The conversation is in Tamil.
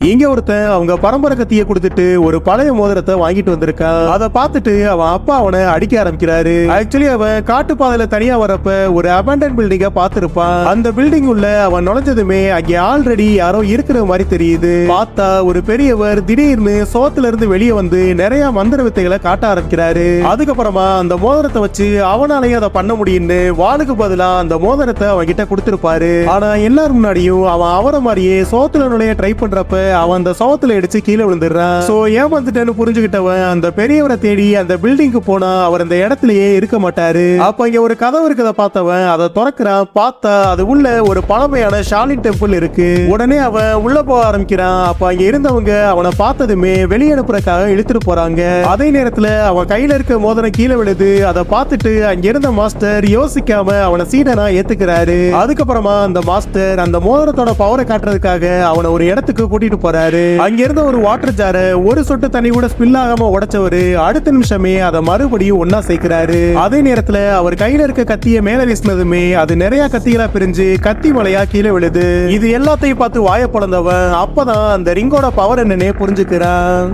இங்க ஒருத்தன் அவங்க பரம்பரை கத்தியை கொடுத்துட்டு ஒரு பழைய மோதிரத்தை வாங்கிட்டு வந்திருக்கான். அதை பார்த்துட்டு அவன் அப்பா அவனை அடிக்க ஆரம்பிக்கிறாரு. ஆக்சுவலி அவன் காட்டு பாதையில தனியா வரப்ப ஒரு அபேண்டன் பில்டிங்க பார்த்திருப்பான். அந்த பில்டிங் உள்ள அவன் நுழைஞ்சதுமே அங்கே ஆல்ரெடி யாரோ இருக்கிற மாதிரி தெரியுது. பார்த்தா ஒரு பெரியவர் திடீர்னு சோத்துல இருந்து வெளியே வந்து நிறைய மந்திர வித்தைகளை காட்ட ஆரம்பிக்கிறாரு. அதுக்கப்புறமா அந்த மோதிரத்தை வச்சு அவனாலேயே அதை பண்ண முடியும்னு வாளுக்கு பதிலா அந்த மோதிரத்தை அவன் கிட்ட கொடுத்திருப்பாரு. ஆனா எல்லாரும் முன்னாடியும் அவன் அவரை மாதிரியே சோத்துல நுழைய ட்ரை பண்றப்ப அவன் அந்த சோத்துல அடிச்சு கீழே விழுந்துடுறான். சோ ஏமாந்துட்டேன்னு புரிஞ்சுக்கிட்டவன் அந்த பெரியவரை தேடி அந்த பில்டிங்க்கு போனா அவர் அந்த இடத்துலயே இருக்க மாட்டாரு. அப்ப இங்க ஒரு கதவு இருக்கதை பார்த்தவன் அதை திறக்கிறான். பார்த்தா அது உள்ள ஒரு பழமையான ஷாலின் டெம்பிள் இருக்கு. உடனே அவன் உள்ள போக ஆரம்பிக்கிறான். அப்ப அங்க இருந்தவங்க அவனை பார்த்ததுமே வெளியனுப்புறதுக்காக இழுத்துட்டு போறாங்க. அதே நேரத்துல அவன் கையில இருக்க மோதிரம் கீழே விழுது. அதை பார்த்துட்டு அங்க இருந்த மாஸ்டர் யோசிக்காம அவனை சீடனா ஏத்துக்கிறாரு. அதுக்கப்புறமா அந்த மாஸ்டர் அந்த மோதிரத்தோட பவரை காட்டுறதுக்காக அவனை ஒரு இடத்துக்கு கூட்டிட்டு போறாரு. அங்க இருந்த ஒரு வாட்டர் ஜார ஒரு சொட்டு தண்ணி கூட ஸ்பில் ஆகாம உடைச்சவரு அடுத்த நிமிஷமே அதை மறுபடியும் ஒன்னா சேர்க்கிறாரு. அதே நேரத்துல அவர் கையில இருக்க கத்திய மேல வீசினதுமே அது நிறைய கத்திகளா பிரிஞ்சு கத்தி மலையா கீழே விழுது. இது எல்லாத்தையும் பார்த்து வாய பொளந்தவன் அப்பதான் அந்த ரிங்கோட பவர் என்னன்னே புரிஞ்சுக்கிறான்.